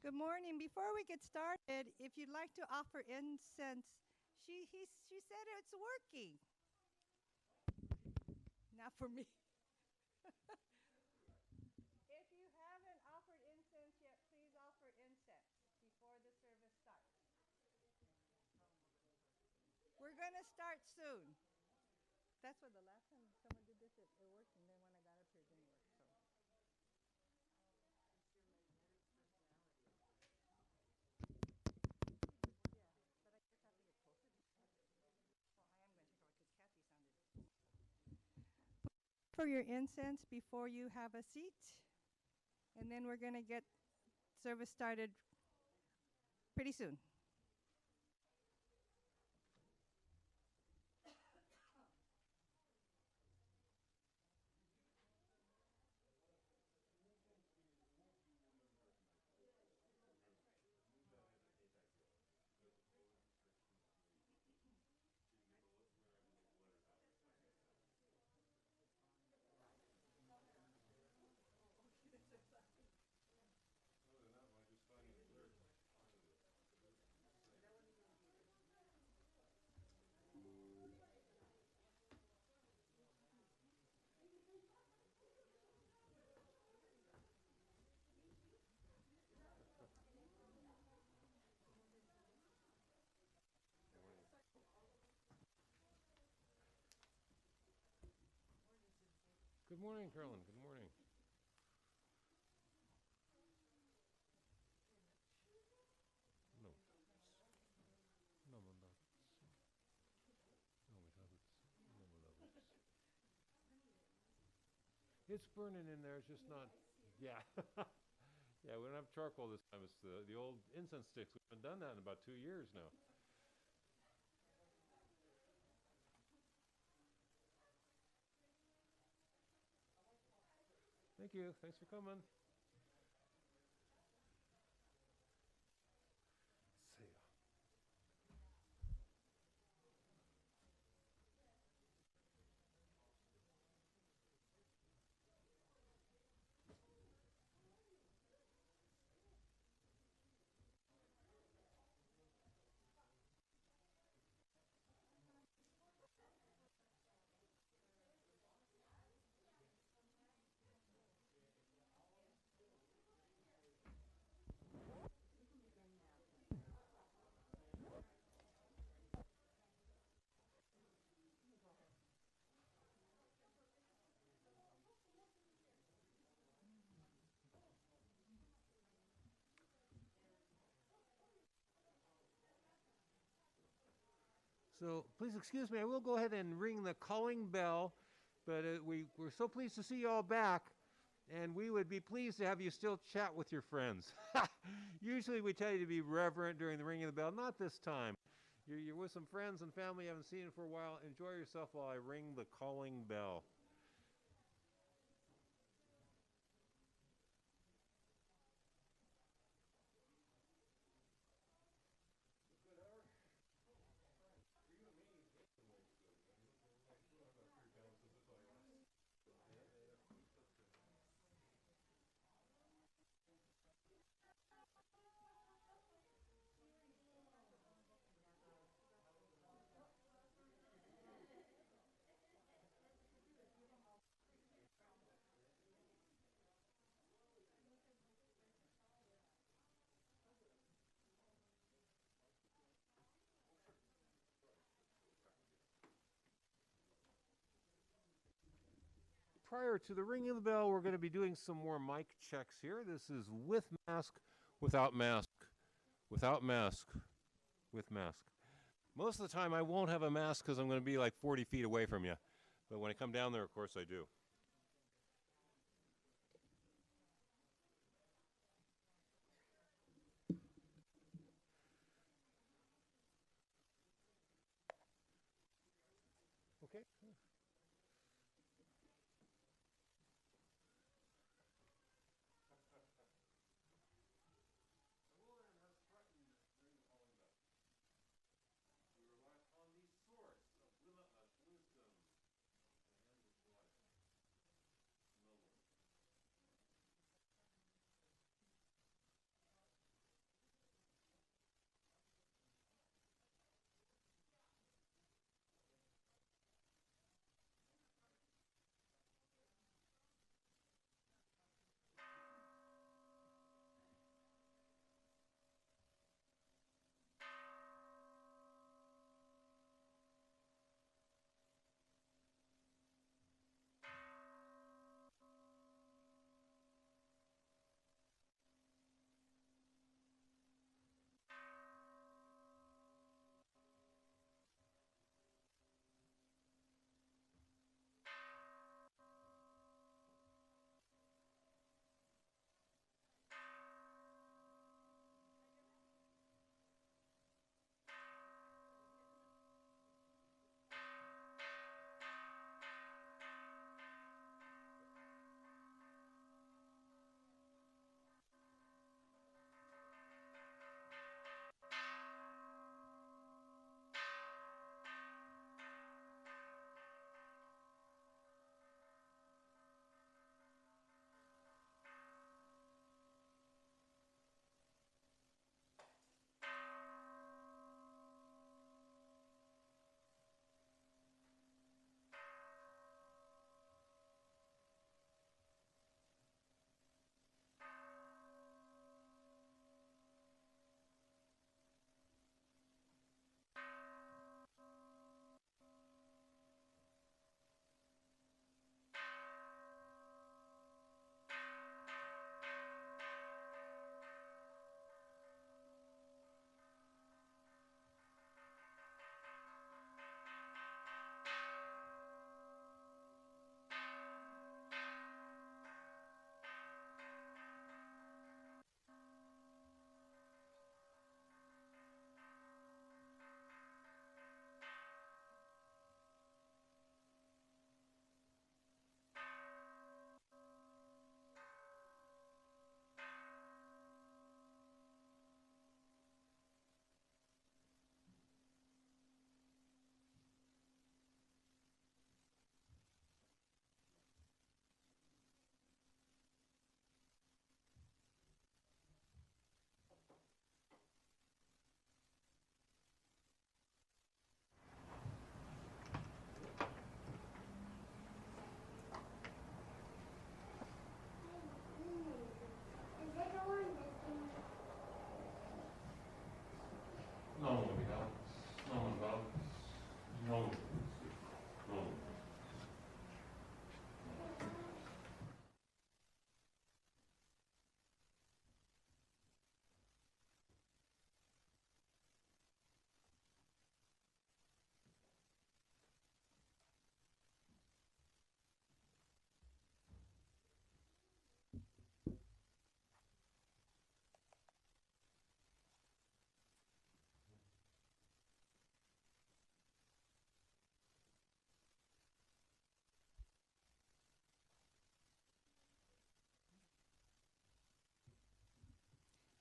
Good morning. Before we get started, if you'd like to offer incense, she said it's working. Not for me. If you haven't offered incense yet, please offer incense before the service starts. We're going to start soon. That's what the last time someone did this, it worked, and then when I got up here, it didn't work. So. Yeah, but I just have to get closer. Well, I am going to take over because Kathy sounded. For your incense before you have a seat, and then we're going to get service started pretty soon. Good morning, Carolyn. Good morning. No. No, no, no. It's burning in there. It's just not. Yeah. Yeah, we don't have charcoal this time. It's the old incense sticks. We haven't done that in about 2 years now. Thank you. Thanks for coming. See ya. So please excuse me. I will go ahead and ring the calling bell, but we're so pleased to see you all back, and we would be pleased to have you still chat with your friends. Usually we tell you to be reverent during the ringing of the bell. Not this time. You're with some friends and family you haven't seen for a while. Enjoy yourself while I ring the calling bell. Prior to the ringing of the bell, we're going to be doing some more mic checks here. This is with mask, without mask, without mask, with mask. Most of the time, I won't have a mask because I'm going to be like 40 feet away from you. But when I come down there, of course, I do. Okay.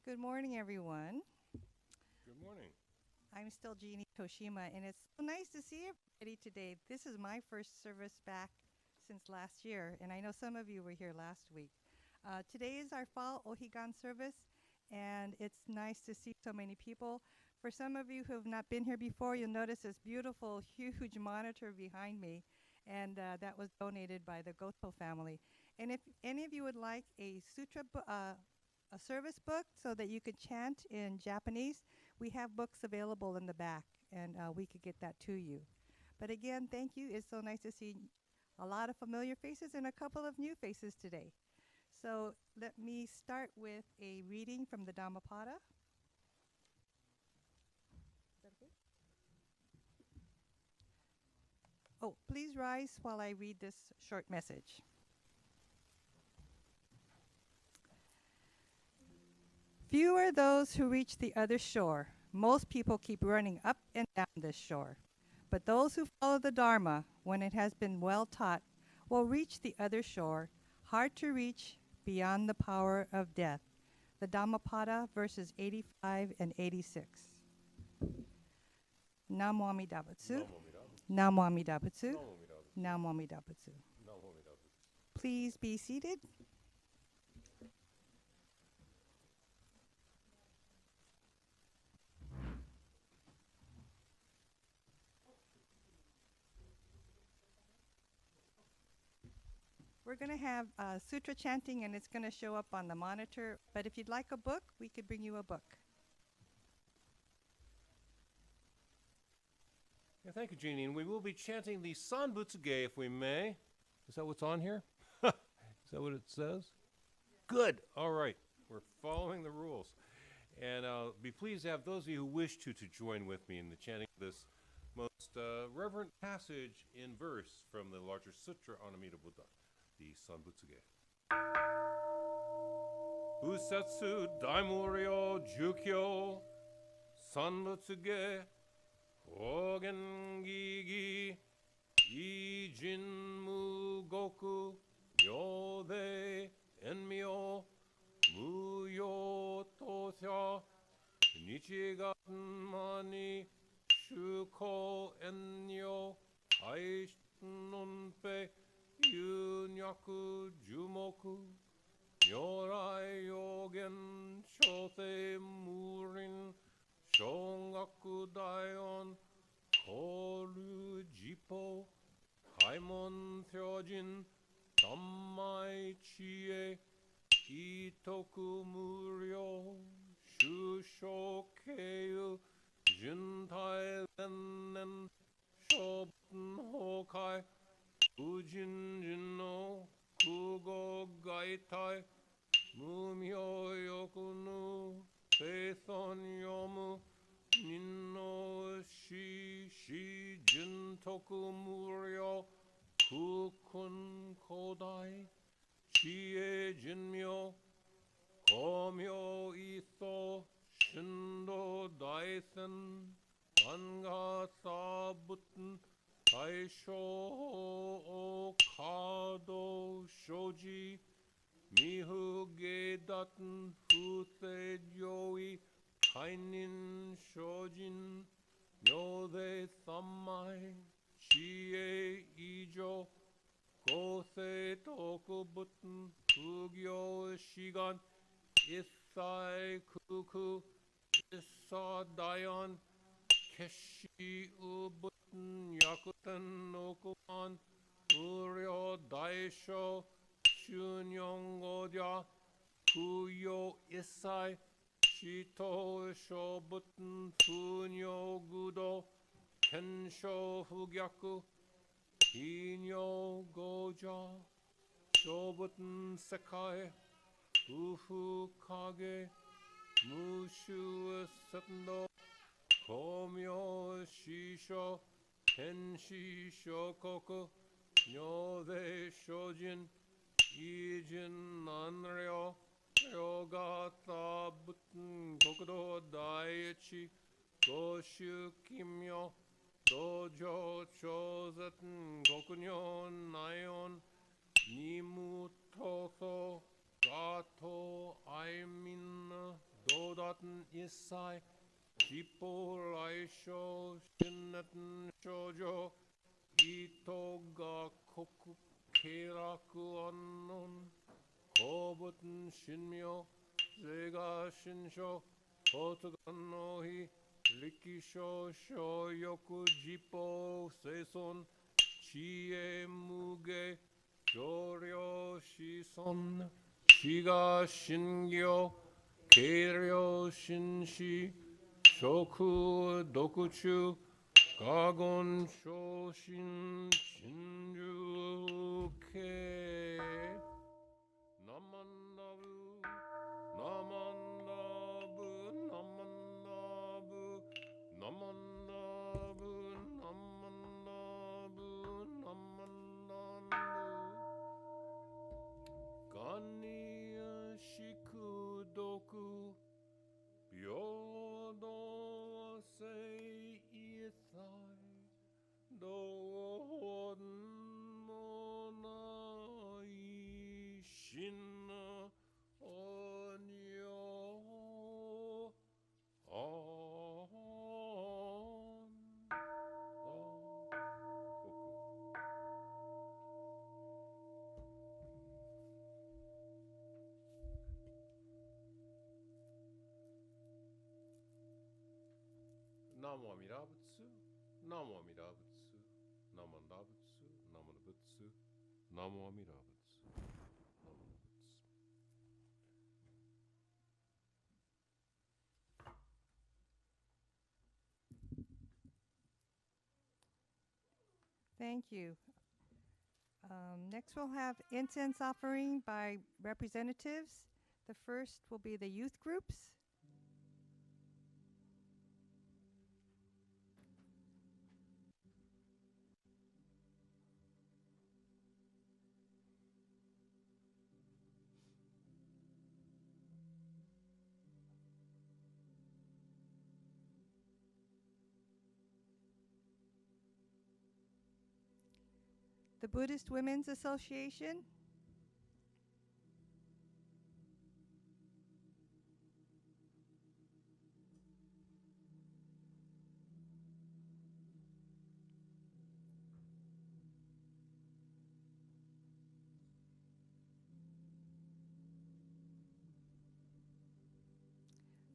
Good morning, everyone. Good morning. I'm still Jeannie Toshima, and it's so nice to see everybody today. This is my first service back since last year, and I know some of you were here last week. Today is our fall Ohigan service, and it's nice to see so many people. For some of you who have not been here before, you'll notice this beautiful, huge monitor behind me, and that was donated by the Goto family. And if any of you would like a a service book so that you could chant in Japanese, we have books available in the back, and we could get that to you. But again, thank you. It's so nice to see a lot of familiar faces and a couple of new faces today. So let me start with a reading from the Dhammapada. Is that okay? Oh, please rise while I read this short message. Few are those who reach the other shore. Most people keep running up and down this shore. But those who follow the Dharma, when it has been well taught, will reach the other shore, hard to reach, beyond the power of death. The Dhammapada, verses 85 and 86. Namo Amida Butsu. Namo Amida Butsu. Namo Amida Butsu. Please be seated. We're going to have sutra chanting, and it's going to show up on the monitor. But if you'd like a book, we could bring you a book. Yeah, thank you, Jeannie. And we will be chanting the Sanbutsuge, if we may. Is that what's on here? Is that what it says? Good. All right. We're following the rules. And I'll be pleased to have those of you who wish to join with me in the chanting of this most reverent passage in verse from the larger sutra on Amida Buddha, the Sanbutsuge. Usetsu Daimuryo Jukyo Sanbutsuge Ohigan Gigi Ijin Mugoku Myode Enmyo Muyo Tosya Nichigan Mani Shuko Enyo Aishnunpe Yunyaku Jumoku Nyorai Yogen Shote Murin Shongaku Daion Koru Jipo Kaimon Theojin Dammai Chie Itoku Muryo Shusho Keiyu Juntai Lennen Shobun Hokai Ujin Jinno Kugo Gaitai Mumyo Yokunu Seithon Yomu Ninno Shi Juntoku Muryo Kukun Kodai Chie Jinmyo Komyo Iso Shindo Daisen Banga Sabuten Taisho Okado Shoji Mihu Gedaten Fuse Joi Kainin Shojin Nyode Sammai Chie Ijo Gose Tokubuten Kugyo Shigan Isai Kuku Isa Dayan Keshi Ubuten Yakuten Nokuman Uryo Daisho Shunyongodya Kuyo Isai Shito Shobuten Funyo Gudo Ken 上不逆非尿五者小仏世界夫婦影無臭節度光明師匠天使小国尿税精進異人難量両型仏国土第一五種奇妙道場超絶極妙内音二無闘争ガト愛民道達一切一方来生新熱症状糸が国経絡安穏公仏神妙税が神書発願の日力少々欲自法生存知恵無下上領子孫死が神行軽量神死食毒中華言昇進真珠系ナマンダブナマンダブナマンダブナマンダブナマンダブナマンダブガニヤシクドク平等性一切どうもない真おにょあナモアミラブツナモアミラブツナモアラブツナモアブツナモアミラブツナモアブツ Thank you. Next, we'll have incense offering by representatives. The first will be the youth groups. The Buddhist Women's Association.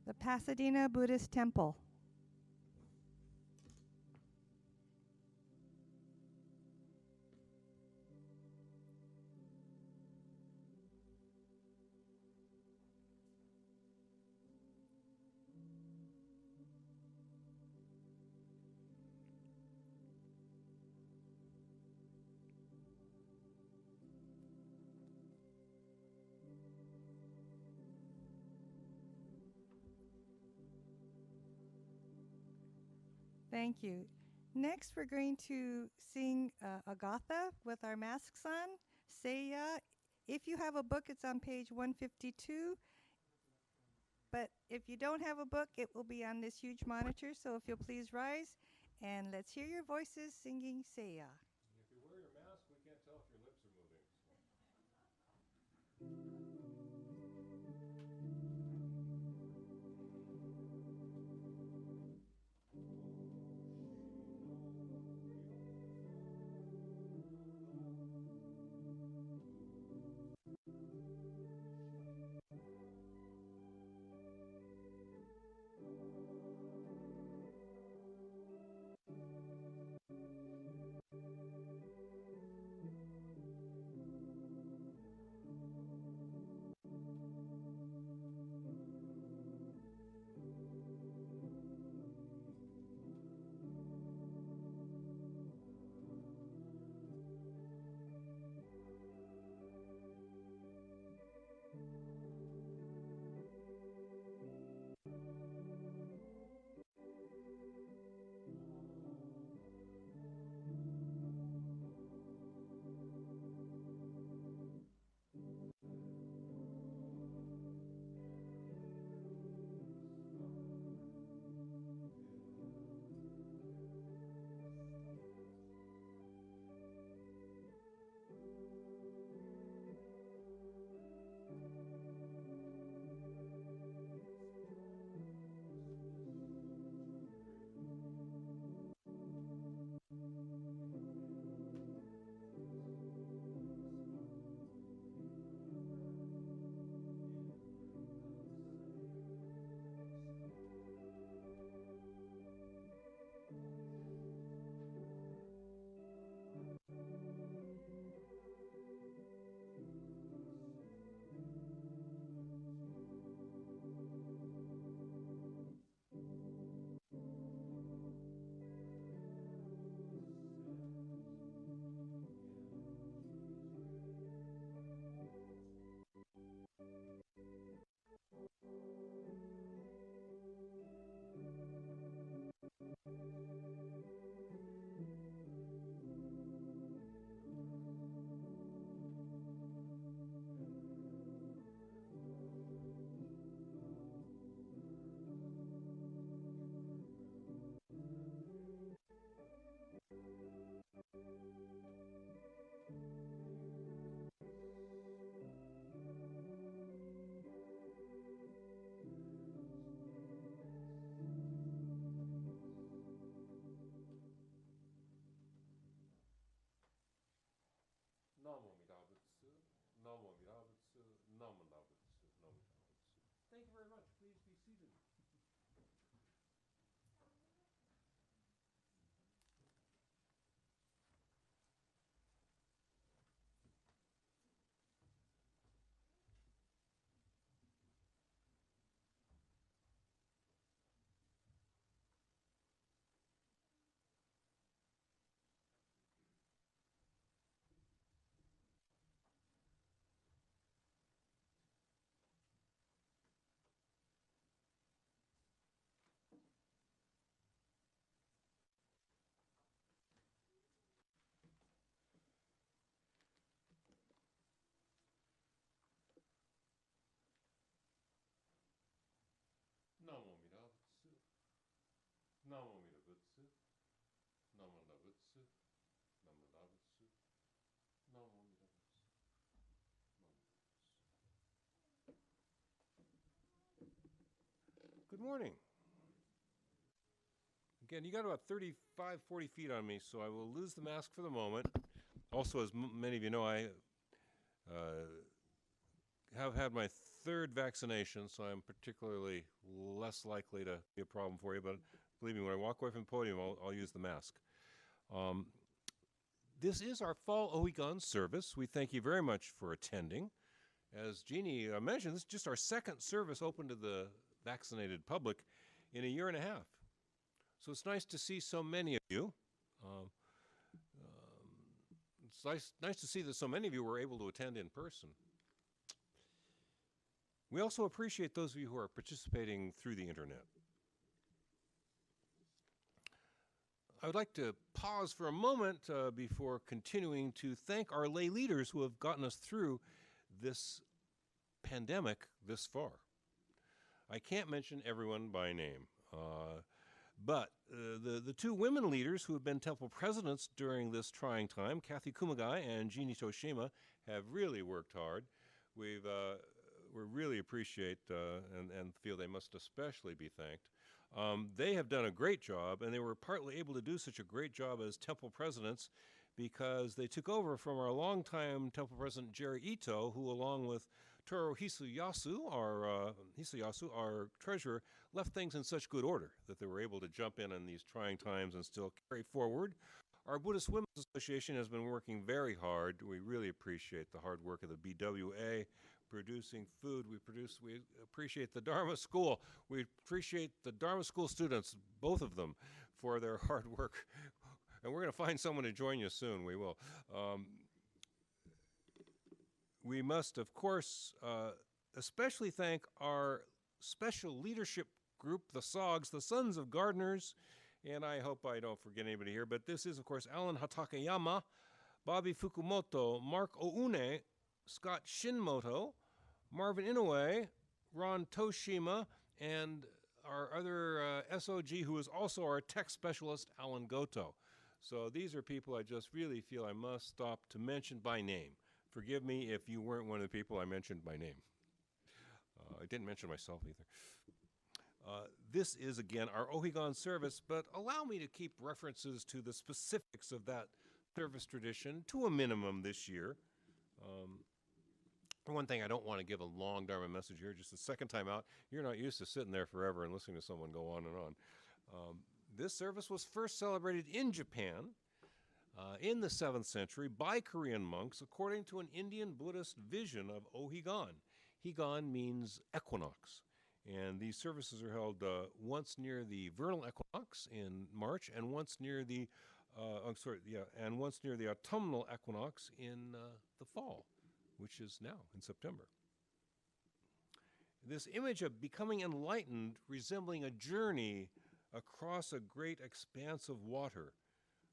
The Pasadena Buddhist Temple. Thank you. Next, we're going to sing Agatha with our masks on. Seiya. If you have a book, it's on page 152. But if you don't have a book, it will be on this huge monitor. So if you'll please rise, and let's hear your voices singing Seiya. If you wear your mask, we can't tell if your lips are moving. morning. Again, you got about 35, 40 feet on me, so I will lose the mask for the moment. Also, as many of you know, I have had my third vaccination, so I'm particularly less likely to be a problem for you. But believe me, when I walk away from the podium, I'll use the mask. This is our fall Ohigan service. We thank you very much for attending. As Jeannie mentioned, this is just our second service open to the vaccinated public in a year and a half. So it's nice to see so many of you. It's nice to see that so many of you were able to attend in person. We also appreciate those of you who are participating through the internet. I would like to pause for a moment before continuing to thank our lay leaders who have gotten us through this pandemic this far. I can't mention everyone by name, but the two women leaders who have been temple presidents during this trying time, Kathy Kumagai and Jeannie Toshima, have really worked hard. We really appreciate and feel they must especially be thanked. They have done a great job, and they were partly able to do such a great job as temple presidents because they took over from our longtime temple president Jerry Ito, who, along with Toro Hisayasu, our treasurer, left things in such good order that they were able to jump in these trying times and still carry forward. Our Buddhist Women's Association has been working very hard. We really appreciate the hard work of the BWA, producing food. We appreciate the Dharma School. We appreciate the Dharma School students, both of them, for their hard work. And we're going to find someone to join you soon. We will. We must, of course, especially thank our special leadership group, the SOGs, the Sons of Gardeners. And I hope I don't forget anybody here, but this is, of course, Alan Hatakeyama, Bobby Fukumoto, Mark Oune, Scott Shinmoto, Marvin Inoue, Ron Toshima, and our other SOG, who is also our tech specialist, Alan Goto. So these are people I just really feel I must stop to mention by name. Forgive me if you weren't one of the people I mentioned by name. I didn't mention myself either. This is, again, our Ohigan service, but allow me to keep references to the specifics of that service tradition to a minimum this year. For one thing, I don't want to give a long Dharma message here, just the second time out. You're not used to sitting there forever and listening to someone go on and on. This service was first celebrated in Japan in the 7th century by Korean monks according to an Indian Buddhist vision of Ohigan. Higan means equinox. And these services are held once near the vernal equinox in March, and once near the autumnal equinox in the fall, which is now in September. This image of becoming enlightened, resembling a journey across a great expanse of water,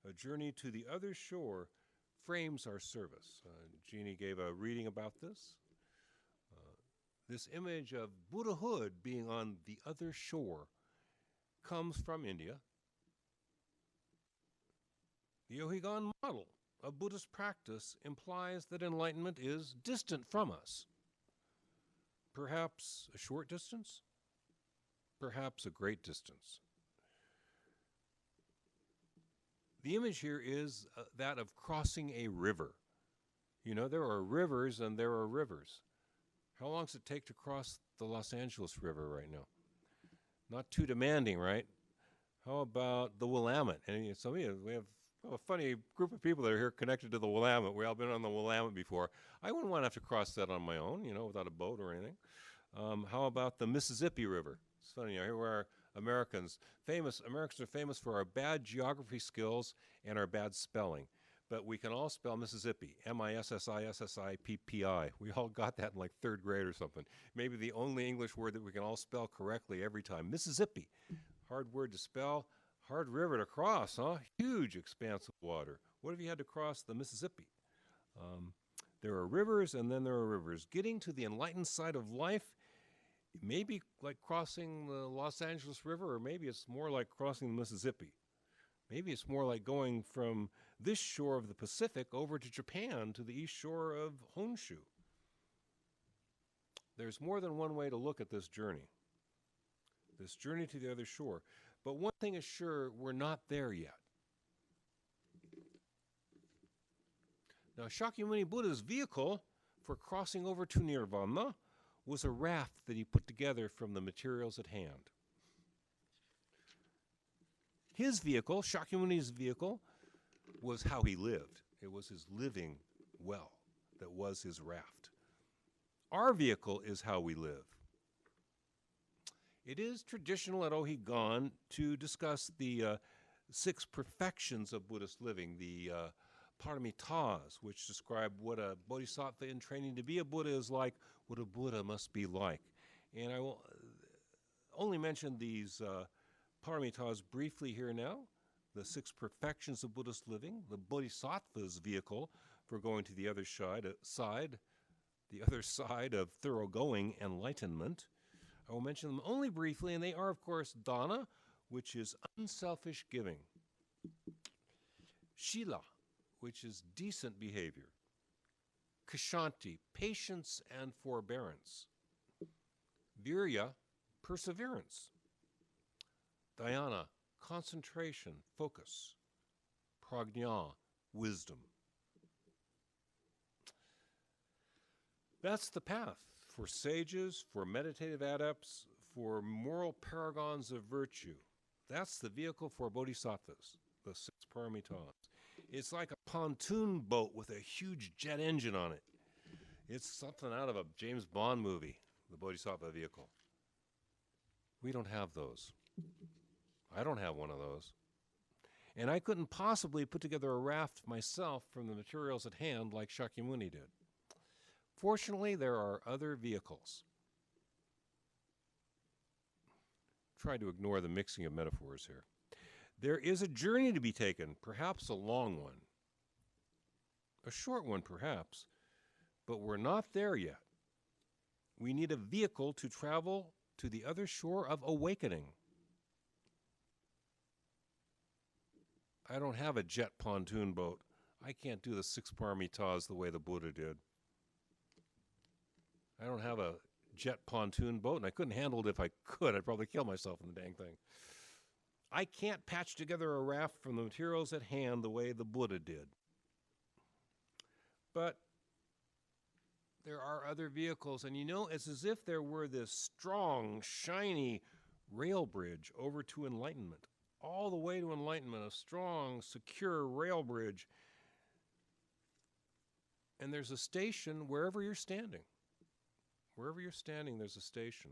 a journey to the other shore, frames our service. Jeannie gave a reading about this. This image of Buddhahood being on the other shore comes from India. The Ohigan model of Buddhist practice implies that enlightenment is distant from us. Perhaps a short distance, perhaps a great distance. The image here is that of crossing a river. You know, there are rivers and there are rivers. How long does it take to cross the Los Angeles River right now? Not too demanding, right? How about the Willamette? And some of you, we have a funny group of people that are here connected to the Willamette. We've all been on the Willamette before. I wouldn't want to have to cross that on my own, you know, without a boat or anything. How about the Mississippi River? It's funny, here we are, Americans are famous for our bad geography skills and our bad spelling. But we can all spell Mississippi, M-I-S-S-I-S-S-I-P-P-I. We all got that in like 3rd grade or something. Maybe the only English word that we can all spell correctly every time. Mississippi. Hard word to spell, hard river to cross, huh? Huge expanse of water. What if you had to cross the Mississippi? There are rivers and then there are rivers. Getting to the enlightened side of life, maybe like crossing the Los Angeles River, or maybe it's more like crossing the Mississippi. Maybe it's more like going from this shore of the Pacific over to Japan to the east shore of Honshu. There's more than one way to look at this journey. this journey to the other shore. But one thing is sure, we're not there yet. Now, Shakyamuni Buddha's vehicle for crossing over to Nirvana was a raft that he put together from the materials at hand. His vehicle, Shakyamuni's vehicle, was how he lived. It was his living well that was his raft. Our vehicle is how we live. It is traditional at Ohigan to discuss the 6 perfections of Buddhist living, the paramitas, which describe what a bodhisattva in training to be a Buddha is like, what a Buddha must be like. And I will only mention these paramitas briefly here now. The 6 perfections of Buddhist living, the bodhisattva's vehicle for going to the other side of thoroughgoing enlightenment. I will mention them only briefly, and they are, of course, dana, which is unselfish giving. Shila, which is decent behavior. Kshanti, patience and forbearance. Virya, perseverance. Dhyana, concentration, focus. Prajna, wisdom. That's the path for sages, for meditative adepts, for moral paragons of virtue. That's the vehicle for bodhisattvas, the 6 paramitas. It's like a pontoon boat with a huge jet engine on it. It's something out of a James Bond movie, the bodhisattva vehicle. We don't have those. I don't have one of those. And I couldn't possibly put together a raft myself from the materials at hand like Shakyamuni did. Fortunately, there are other vehicles. Try to ignore the mixing of metaphors here. There is a journey to be taken, perhaps a long one. A short one, perhaps, but we're not there yet. We need a vehicle to travel to the other shore of awakening. I don't have a jet pontoon boat. I can't do the 6 paramitas the way the Buddha did. I don't have a jet pontoon boat, and I couldn't handle it if I could. I'd probably kill myself in the dang thing. I can't patch together a raft from the materials at hand the way the Buddha did. But there are other vehicles, and you know, it's as if there were this strong, shiny rail bridge over to enlightenment. All the way to enlightenment, a strong, secure rail bridge. And there's a station wherever you're standing. Wherever you're standing, there's a station.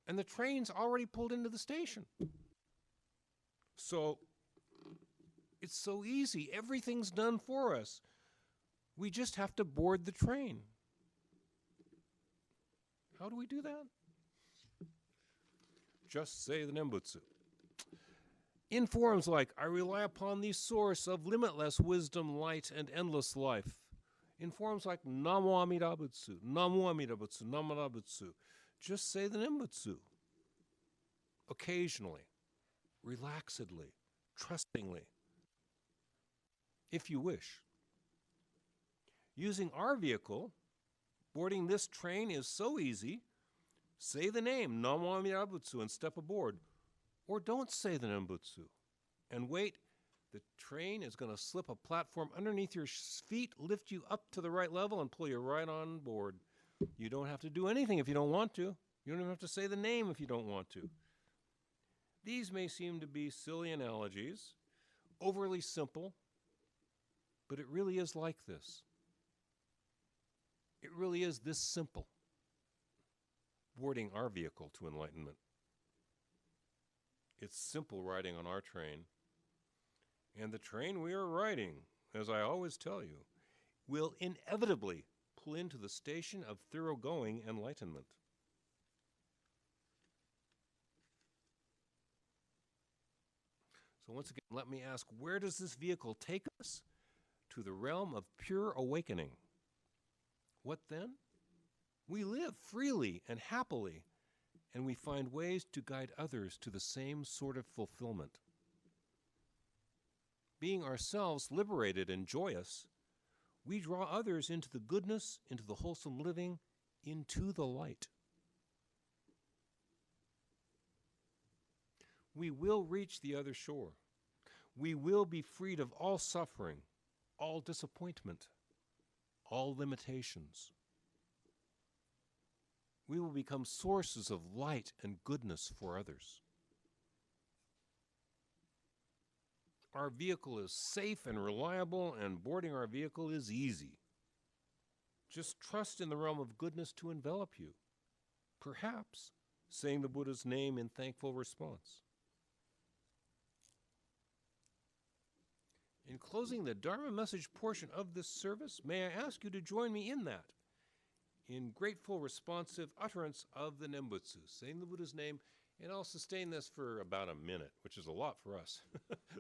And the train's already pulled into the station. So it's so easy. Everything's done for us. We just have to board the train. How do we do that? Just say the Nembutsu. In forms like, I rely upon the source of limitless wisdom, light, and endless life. In forms like Namo Amida Butsu, Namo Amida Butsu, Namo Amida Butsu. Just say the Nembutsu. Occasionally, relaxedly, trustingly, if you wish. Using our vehicle, boarding this train is so easy. Say the name, Namo Amida Butsu, and step aboard. Or don't say the Nembutsu and wait. The train is going to slip a platform underneath your feet, lift you up to the right level, and pull you right on board. You don't have to do anything if you don't want to. You don't even have to say the name if you don't want to. These may seem to be silly analogies, overly simple, but it really is like this. It really is this simple, boarding our vehicle to enlightenment. It's simple riding on our train. And the train we are riding, as I always tell you, will inevitably pull into the station of thoroughgoing enlightenment. So once again, let me ask, where does this vehicle take us? To the realm of pure awakening. What then? We live freely and happily, and we find ways to guide others to the same sort of fulfillment. Being ourselves liberated and joyous, we draw others into the goodness, into the wholesome living, into the light. We will reach the other shore. We will be freed of all suffering, all disappointment, all limitations. We will become sources of light and goodness for others. Our vehicle is safe and reliable, and boarding our vehicle is easy. Just trust in the realm of goodness to envelop you, perhaps saying the Buddha's name in thankful response. In closing the Dharma message portion of this service, may I ask you to join me in that, in grateful responsive utterance of the Nembutsu, saying the Buddha's name, and I'll sustain this for about a minute, which is a lot for us.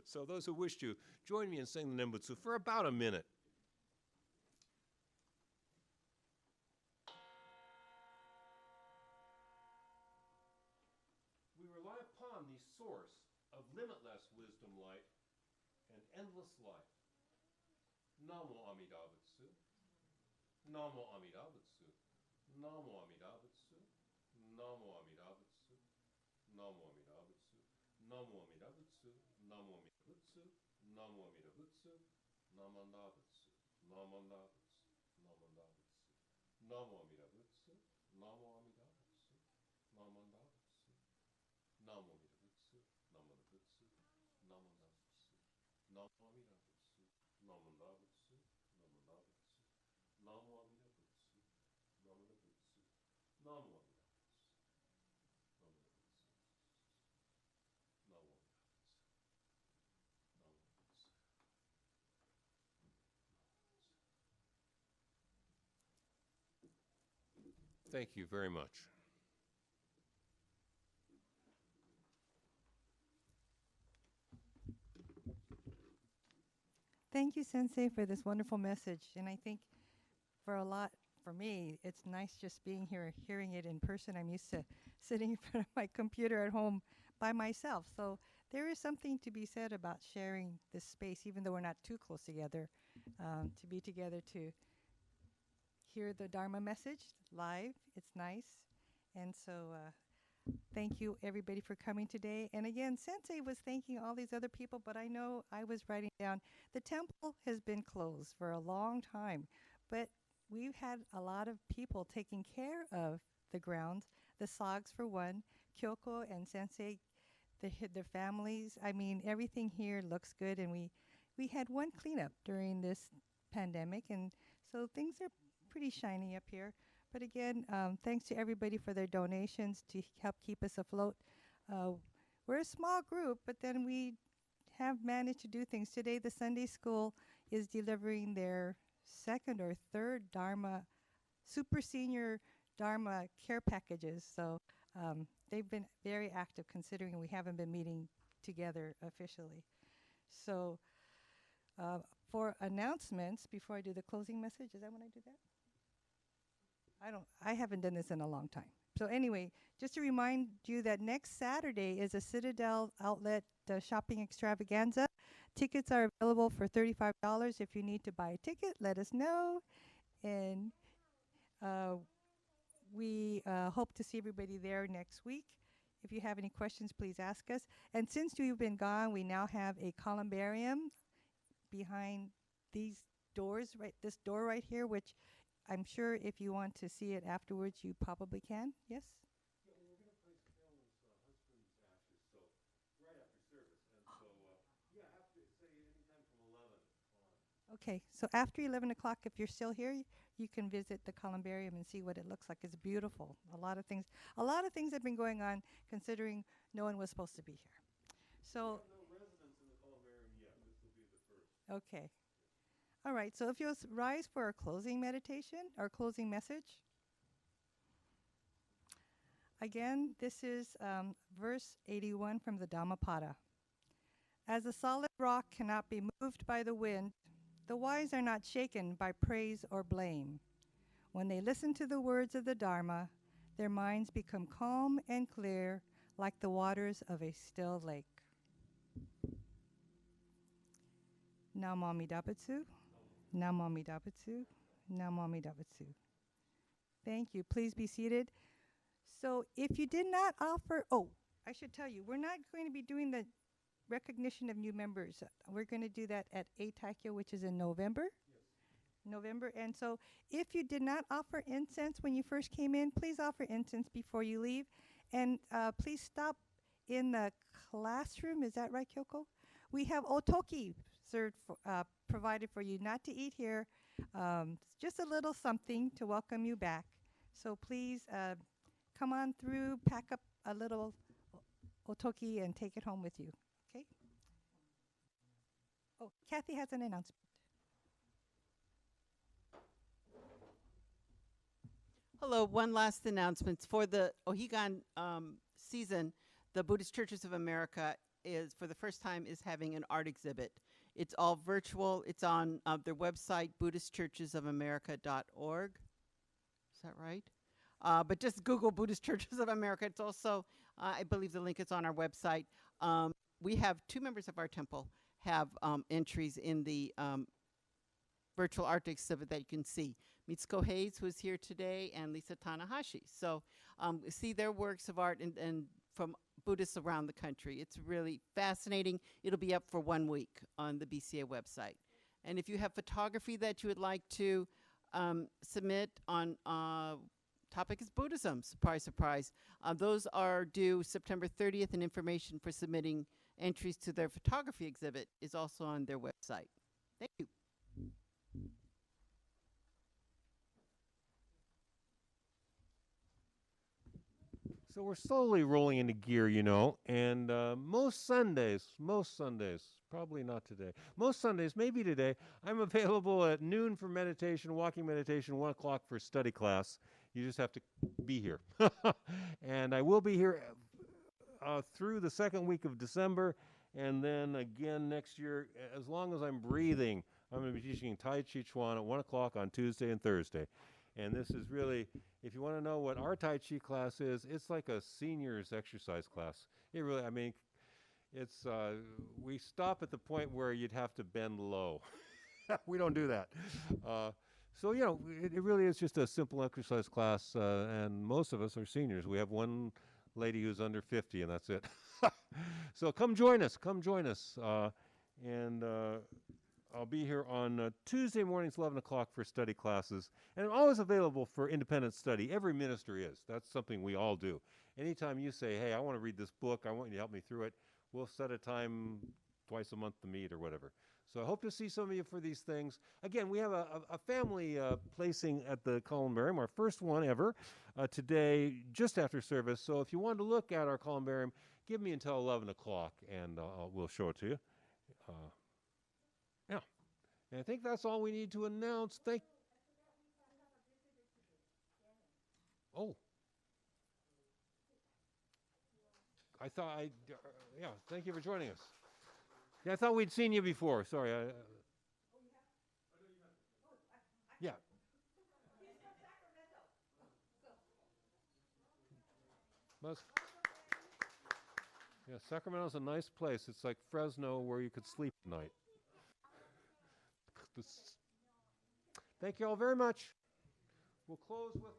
So those who wish to, join me in saying the Nembutsu for about a minute. We rely upon the source of limitless wisdom light and endless life. Namo Amida Butsu. Namo Amida Butsu. Namo Amida Butsu. Namo Amida Butsu. Namo Amida Butsu. Namo Amida Butsu. Namo Amida Butsu. Namo Amida Butsu. Namanda Butsu. Namanda Butsu. Namanda Butsu. Namo Amida Butsu. Namo Amida Butsu. Namanda Butsu. Namo Amida Butsu. Namanda Butsu. Namanda Butsu. Namo Amida Butsu. Namanda Butsu. Namanda Butsu. Namo Amida Butsu. Namanda Butsu. Namo Amida Butsu. Thank you very much. Thank you, Sensei, for this wonderful message. And I think for me, it's nice just being here, hearing it in person. I'm used to sitting in front of my computer at home by myself. So there is something to be said about sharing this space, even though we're not too close together, to be together to hear the Dharma message live. It's nice. And so thank you, everybody, for coming today. And again, Sensei was thanking all these other people, but I know I was writing down, the temple has been closed for a long time, but we've had a lot of people taking care of the grounds, the Sogs for one, Kyoko and Sensei, their families. I mean, everything here looks good, and we had one cleanup during this pandemic, and so things are pretty shiny up here. But again, thanks to everybody for their donations to help keep us afloat. We're a small group, but then we have managed to do things. Today, the Sunday school is delivering their second or third Dharma, super senior Dharma care packages. So they've been very active, considering we haven't been meeting together officially. So for announcements, before I do the closing message, is that when I do that? I haven't done this in a long time. So anyway, just to remind you that next Saturday is a Citadel Outlet shopping extravaganza. Tickets are available for $35. If you need to buy a ticket, let us know. And we hope to see everybody there next week. If you have any questions, please ask us. And since you've been gone, we now have a columbarium behind these doors, this door right here, which I'm sure if you want to see it afterwards, you probably can. Yes? Yeah, well, we're going to place Carolyn's husband's ashes, so right after service. And so, yeah, after, say, anytime from 11 on. Okay, so after 11 o'clock, if you're still here, you can visit the columbarium and see what it looks like. It's beautiful. A lot of things have been going on, considering no one was supposed to be here. So, no residents in the columbarium yet. This will be the first. okay. All right, so if you'll rise for our closing meditation, our closing message. Again, this is verse 81 from the Dhammapada. As a solid rock cannot be moved by the wind, the wise are not shaken by praise or blame. When they listen to the words of the Dharma, their minds become calm and clear like the waters of a still lake. Namo Amida Butsu. Namo Amida Butsu. Namo Amida Butsu. Thank you. Please be seated. So if you did not offer, I should tell you, we're not going to be doing the recognition of new members. We're going to do that at ATACIO, which is in November. November. And so if you did not offer incense when you first came in, please offer incense before you leave. And please stop in the classroom. Is that right, Kyoko? We have otoki served provided for you, not to eat here, just a little something to welcome you back. So please come on through, pack up a little otoki and take it home with you. Okay? Oh, Kathy has an announcement. Hello, one last announcement. For the Ohigan season, the Buddhist Churches of America for the first time, is having an art exhibit. It's all virtual. It's on their website, BuddhistChurchesOfAmerica.org. Is that right? But just Google Buddhist Churches of America. It's also, I believe the link is on our website. We have 2 members of our temple have entries in the virtual art exhibit that you can see. Mitsuko Hayes, who is here today, and Lisa Tanahashi. So see their works of art and from Buddhists around the country. It's really fascinating. It'll be up for 1 week on the BCA website. And if you have photography that you would like to submit on topic is Buddhism, surprise, surprise. Those are due September 30th, and information for submitting entries to their photography exhibit is also on their website. Thank you. So we're slowly rolling into gear, you know, and most Sundays, probably not today, most Sundays, maybe today, I'm available at noon for meditation, walking meditation, 1 o'clock for study class. You just have to be here. And I will be here through the 2nd week of December, and then again next year, as long as I'm breathing. I'm going to be teaching Tai Chi Chuan at 1 o'clock on Tuesday and Thursday. And this is really, if you want to know what our Tai Chi class is, it's like a senior's exercise class. It really, I mean, it's, we stop at the point where you'd have to bend low. We don't do that. So, you know, it really is just a simple exercise class, and most of us are seniors. We have one lady who's under 50, and that's it. So come join us, and I'll be here on Tuesday mornings, 11 o'clock for study classes. And I'm always available for independent study. Every minister is. That's something we all do. Anytime you say, hey, I want to read this book, I want you to help me through it, we'll set a time twice a month to meet or whatever. So I hope to see some of you for these things. Again, we have a family placing at the columbarium, our first one ever, today just after service. So if you want to look at our columbarium, give me until 11 o'clock, and we'll show it to you. Yeah. And I think that's all we need to announce. Oh. I thought yeah, thank you for joining us. Yeah, I thought we'd seen you before. Sorry. Yeah. Yeah, Sacramento's a nice place. It's like Fresno where you could sleep at night. Thank you all very much. We'll close with